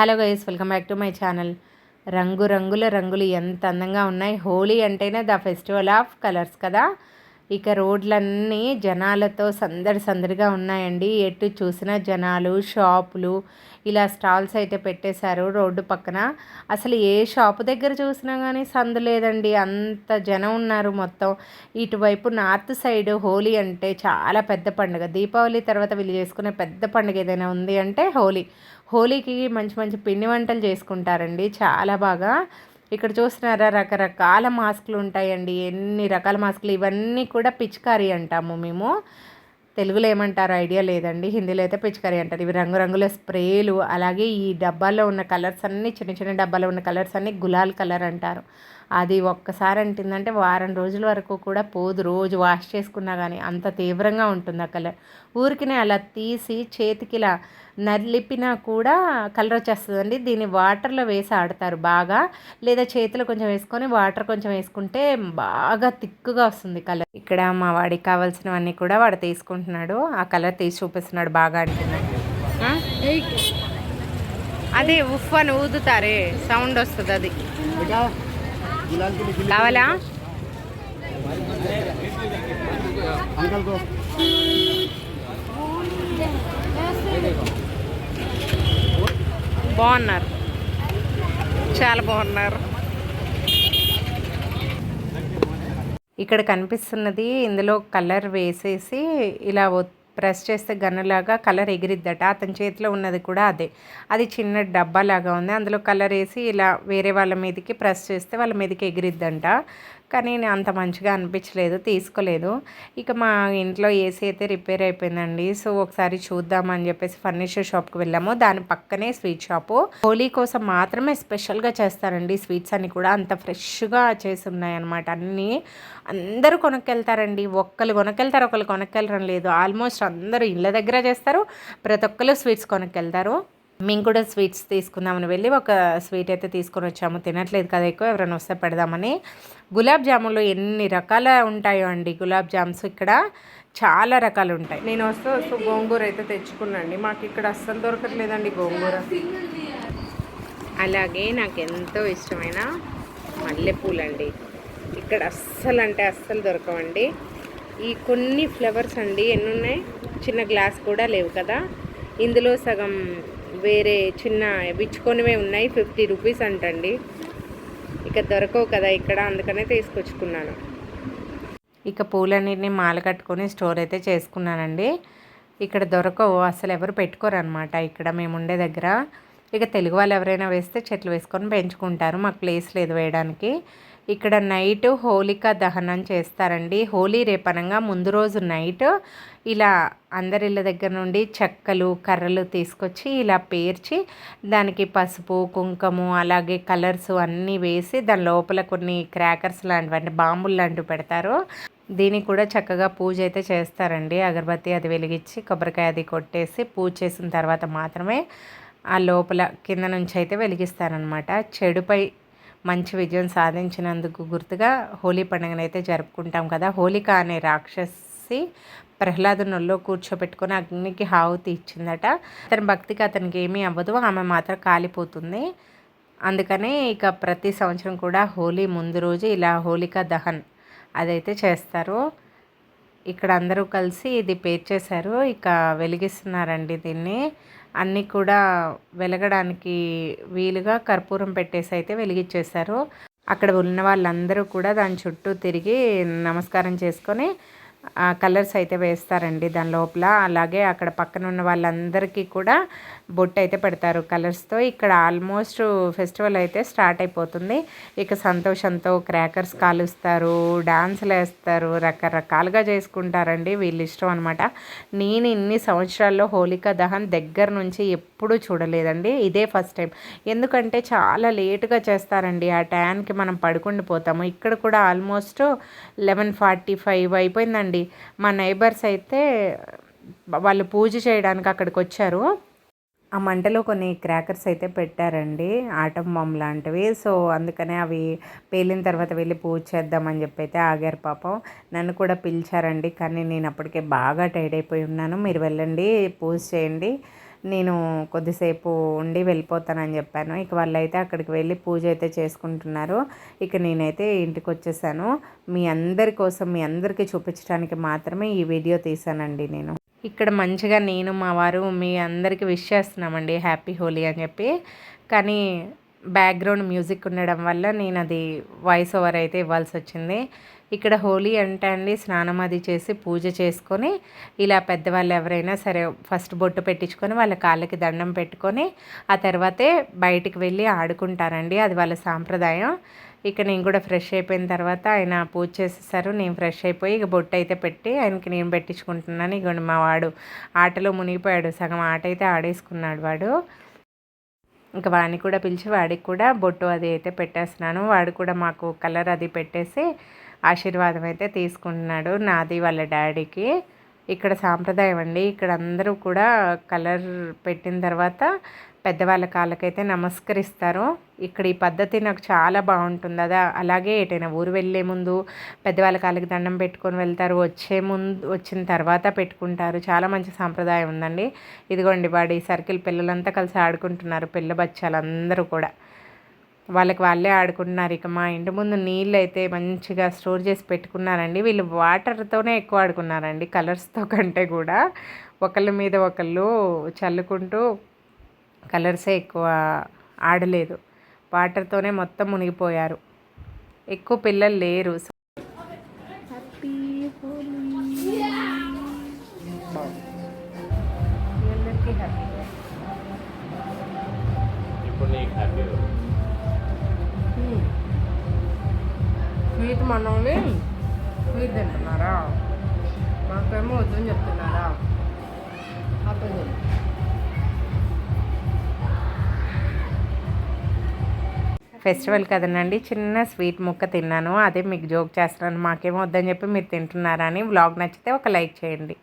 Hello guys, welcome back to my channel. రంగుల రంగులు ఎంత అందంగా ఉన్నాయి. హోలీ అంటేనే ద ఫెస్టివల్ ఆఫ్ కలర్స్ కదా. ఇక రోడ్లన్నీ జనాలతో సందడిగా ఉన్నాయండి. ఎటు చూసినా జనాలు, షాపులు, ఇలా స్టాల్స్ అయితే పెట్టేశారు రోడ్డు పక్కన. అసలు ఏ షాపు దగ్గర చూసినా కానీ సందు లేదండి, అంత జనం ఉన్నారు మొత్తం. ఇటువైపు నార్త్ సైడ్ హోలీ అంటే చాలా పెద్ద పండుగ. దీపావళి తర్వాత వీళ్ళు చేసుకునే పెద్ద పండుగ ఏదైనా ఉంది అంటే హోలీ. హోలీకి మంచి మంచి పిండి వంటలు చేసుకుంటారండి చాలా బాగా. ఇక్కడ చూస్తున్నారా, రకరకాల మాస్కులు ఉంటాయండి. ఎన్ని రకాల మాస్కులు, ఇవన్నీ కూడా పిచికారీ అంటాము మేము. తెలుగులో ఏమంటారో ఐడియా లేదండి, హిందీలో అయితే పిచికారీ అంటారు. ఇవి రంగురంగుల స్ప్రేలు. అలాగే ఈ డబ్బాల్లో ఉన్న కలర్స్ అన్నీ, చిన్న చిన్న డబ్బాలో ఉన్న కలర్స్ అన్నీ గులాల్ కలర్ అంటారు. అది ఒక్కసారి అంటుందంటే వారం రోజుల వరకు కూడా పోదు. రోజు వాష్ చేసుకున్నా కానీ అంత తీవ్రంగా ఉంటుంది ఆ కలర్. ఊరికినే అలా తీసి చేతికి ఇలా నలిపినా కూడా కలర్ వచ్చేస్తుందండి. దీన్ని వాటర్లో వేసి ఆడతారు బాగా, లేదా చేతిలో కొంచెం వేసుకొని వాటర్ కొంచెం వేసుకుంటే బాగా తిక్కుగా వస్తుంది కలర్. ఇక్కడ మా వాడికి కావాల్సినవన్నీ కూడా వాడు తీసుకుంటున్నాడు. ఆ కలర్ తీసి చూపిస్తున్నాడు బాగా అంటున్నాడు. అదే ఉఫ్ అని ఊదుతారే, సౌండ్ వస్తుంది, అది కావాలా? బాగున్నారు, చాలా బాగున్నారు. ఇక్కడ కనిపిస్తున్నది, ఇందులో కలర్ వేసేసి ఇలా ప్రెస్ చేస్తే గన్నులాగా కలర్ ఎగిరిద్దట. అతని చేతిలో ఉన్నది కూడా అదే. అది చిన్న డబ్బా లాగా ఉంది, అందులో కలర్ వేసి ఇలా వేరే వాళ్ళ మీదకి ప్రెస్ చేస్తే వాళ్ళ మీదకి ఎగిరిద్దంట. కానీ అంత మంచిగా అనిపించలేదు, తీసుకోలేదు. ఇక మా ఇంట్లో ఏసీ అయితే రిపేర్ అయిపోయిందండి. సో ఒకసారి చూద్దామని చెప్పేసి ఫర్నిచర్ షాప్కి వెళ్ళాము. దాని పక్కనే స్వీట్ షాపు. హోలీ కోసం మాత్రమే స్పెషల్గా చేస్తారండి స్వీట్స్ అన్ని కూడా. అంత ఫ్రెష్గా చేసి ఉన్నాయన్నమాట అన్నీ. అందరూ కొనుక్కెళ్తారండి. ఒకళ్ళు కొనుక్కెళ్తారు, ఒకళ్ళు కొనుక్కెళ్ళడం లేదు. ఆల్మోస్ట్ అందరూ ఇళ్ళ దగ్గర చేస్తారు, ప్రతి ఒక్కరు స్వీట్స్ కొనుక్కెళ్తారు. మేము కూడా స్వీట్స్ తీసుకుందామని వెళ్ళి ఒక స్వీట్ అయితే తీసుకొని వచ్చాము. తినట్లేదు కదా ఎక్కువ, ఎవరైనా వస్తే పెడదామని. గులాబ్ జాములు ఎన్ని రకాల ఉంటాయో అండి. గులాబ్ జామ్స్ ఇక్కడ చాలా రకాలు ఉంటాయి. నేను వస్తూ గోంగూర అయితే తెచ్చుకున్నాండి. మాకు ఇక్కడ అస్సలు దొరకట్లేదండి గోంగూర. అలాగే నాకు ఎంతో ఇష్టమైన మల్లెపూలు అండి. ఇక్కడ అస్సలు అంటే అస్సలు దొరకవండి. ఈ కొన్ని ఫ్లవర్స్ అండి ఎన్ని ఉన్నాయి, చిన్న గ్లాస్ కూడా లేవు కదా. ఇందులో సగం వేరే చిన్న విచ్చుకొనివే ఉన్నాయి. 50 రూపీస్ అంటండి. ఇక దొరకవు కదా ఇక్కడ, అందుకనే తీసుకొచ్చుకున్నాను. ఇక పూలన్నిటిని మాల కట్టుకొని స్టోర్ అయితే చేసుకున్నానండి. ఇక్కడ దొరకవు, అసలు ఎవరు పెట్టుకోరు అనమాట ఇక్కడ మేము ఉండే దగ్గర. ఇక తెలుగు వాళ్ళు ఎవరైనా వేస్తే చెట్లు వేసుకొని పెంచుకుంటారు. మాకు ప్లేస్ లేదు వేయడానికి. ఇక్కడ నైట్ హోలికా దహనం చేస్తారండి. హోలీ రేపనంగా ముందు రోజు నైట్ ఇలా అందరి ఇళ్ళ దగ్గర నుండి చెక్కలు, కర్రలు తీసుకొచ్చి ఇలా పేర్చి దానికి పసుపు, కుంకుమ, అలాగే కలర్స్ అన్నీ వేసి దాని లోపల కొన్ని క్రాకర్స్ లాంటివి అంటే బాంబులు లాంటివి పెడతారు. దీనికి కూడా చక్కగా పూజ అయితే చేస్తారండి. అగరబత్తి అది వెలిగించి కొబ్బరికాయ అది కొట్టేసి పూజ చేసిన తర్వాత మాత్రమే ఆ లోపల కింద నుంచి అయితే వెలిగిస్తారనమాట. చెడుపై మంచి విజయం సాధించినందుకు గుర్తుగా హోలీ పండుగను అయితే జరుపుకుంటాం కదా. హోలిక అనే రాక్షసి ప్రహ్లాదునొల్లో కూర్చోబెట్టుకొని అగ్నికి హావుతి ఇచ్చిందట. అతని భక్తికి అతనికి ఏమీ అవ్వదు, ఆమె మాత్రం కాలిపోతుంది. అందుకనే ఇక ప్రతి సంవత్సరం కూడా హోలీ ముందు రోజు ఇలా హోలికా దహన్ అదైతే చేస్తారు. ఇక్కడ అందరూ కలిసి ఇది పేర్చేశారు. ఇక వెలిగిస్తున్నారండి దీన్ని. అన్నీ కూడా వెలగడానికి వీలుగా కర్పూరం పెట్టేసి అయితే వెలిగించేశారు. అక్కడ ఉన్న వాళ్ళందరూ కూడా దాని చుట్టూ తిరిగి నమస్కారం చేసుకొని కలర్స్ అయితే వేస్తారండి దాని లోపల. అలాగే అక్కడ పక్కన ఉన్న వాళ్ళందరికీ కూడా బొట్టు అయితే పెడతారు కలర్స్తో. ఇక్కడ ఆల్మోస్ట్ ఫెస్టివల్ అయితే స్టార్ట్ అయిపోతుంది. ఇక సంతోషంతో క్రాకర్స్ కాలుస్తారు, డాన్సులు వేస్తారు, రకరకాలుగా చేసుకుంటారండి. వీళ్ళు ఇష్టం అనమాట. నేను ఇన్ని సంవత్సరాల్లో హోలికా దహన్ దగ్గర నుంచి ఎప్పుడూ చూడలేదండి, ఇదే ఫస్ట్ టైం. ఎందుకంటే చాలా లేటుగా చేస్తారండి, ఆ టైంకి మనం పడుకుండిపోతాము. ఇక్కడ కూడా ఆల్మోస్ట్ 11:45 అయిపోయిందండి. మా నైబర్స్ అయితే వాళ్ళు పూజ చేయడానికి అక్కడికి వచ్చారు. ఆ మంటలో కొన్ని క్రాకర్స్ అయితే పెట్టారండి, ఆటం బాంబ్ లాంటివి. సో అందుకనే అవి పేలిన తర్వాత వెళ్ళి పూజ చేద్దామని చెప్పి అయితే ఆగారు పాపం. నన్ను కూడా పిలిచారండి, కానీ నేను అప్పటికే బాగా టైర్డ్ అయిపోయి ఉన్నాను. మీరు వెళ్ళండి పూజ చేయండి, నేను కొద్దిసేపు ఉండి వెళ్ళిపోతానని చెప్పాను. ఇక వాళ్ళైతే అక్కడికి వెళ్ళి పూజ అయితే చేసుకుంటున్నారు. ఇక నేనైతే ఇంటికి వచ్చేసాను. మీ అందరి కోసం మీ అందరికీ చూపించడానికి మాత్రమే ఈ వీడియో తీసానండి నేను. ఇక్కడ మంచిగా నేను మా వారు మీ అందరికీ విష్ చేస్తున్నామండి హ్యాపీ హోలీ అని చెప్పి. కానీ బ్యాక్గ్రౌండ్ మ్యూజిక్ ఉండడం వల్ల నేను అది వాయిస్ ఓవర్ అయితే ఇవ్వాల్సి వచ్చింది. ఇక్కడ హోలీ అంటే అండి స్నానం అది చేసి పూజ చేసుకొని ఇలా పెద్దవాళ్ళు ఎవరైనా సరే ఫస్ట్ బొట్టు పెట్టించుకొని వాళ్ళ కాళ్ళకి దండం పెట్టుకొని ఆ తర్వాతే బయటికి వెళ్ళి ఆడుకుంటారండి. అది వాళ్ళ సాంప్రదాయం. ఇక నేను కూడా ఫ్రెష్ అయిపోయిన తర్వాత ఆయన పూజ చేసేసారు. నేను ఫ్రెష్ అయిపోయి ఇక బొట్టు అయితే పెట్టి ఆయనకి నేను పెట్టించుకుంటున్నాను. ఇక మా వాడు ఆటలో మునిగిపోయాడు. సగం ఆట అయితే ఆడేసుకున్నాడు వాడు. ఇంకా వాడిని కూడా పిలిచి వాడికి కూడా బొట్టు అది అయితే పెట్టేస్తున్నాను. వాడు కూడా మాకు కలర్ అది పెట్టేసి ఆశీర్వాదం అయితే తీసుకుంటున్నాడు నాది వాళ్ళ డాడీకి. ఇక్కడ సాంప్రదాయం అండి. ఇక్కడ అందరూ కూడా కలర్ పెట్టిన తర్వాత పెద్దవాళ్ళ కాళ్ళకైతే నమస్కరిస్తారు. ఇక్కడ ఈ పద్ధతి నాకు చాలా బాగుంటుంది. అలాగే ఎటైనా ఊరు వెళ్ళే ముందు పెద్దవాళ్ళ కాళ్ళకి దండం పెట్టుకొని వెళ్తారు. వచ్చిన తర్వాత పెట్టుకుంటారు. చాలా మంచి సాంప్రదాయం ఉందండి. ఇదిగోండి వాడి సర్కిల్ పిల్లలంతా కలిసి ఆడుకుంటున్నారు. పిల్ల బచ్చాలందరూ కూడా వాళ్ళకి వాళ్ళే ఆడుకుంటున్నారు. ఇక మా ఇంటి ముందు నీళ్ళు అయితే మంచిగా స్టోర్ చేసి పెట్టుకున్నారండి. వీళ్ళు వాటర్తోనే ఎక్కువ ఆడుకున్నారండి కలర్స్తో కంటే కూడా. ఒకళ్ళ మీద ఒకళ్ళు చల్లుకుంటూ కలర్సే ఎక్కువ ఆడలేదు. వాటర్తోనే మొత్తం మునిగిపోయారు. ఎక్కువ పిల్లలు లేరు. హ్యాపీ హోలీ అందరికీ హ్యాపీ. స్వీట్ మనల్ని స్వీట్ తింటున్నారా? మాకేమో వద్దని చెప్తున్నారా? అప్పుడు ఫెస్టివల్ కదనండి చిన్న స్వీట్ ముక్క తిన్నాను. అదే మీకు జోక్ చేస్తున్నాను. మాకేమో వద్దని చెప్పి మీరు తింటున్నారా అని. వ్లాగ్ నచ్చితే ఒక లైక్ చేయండి.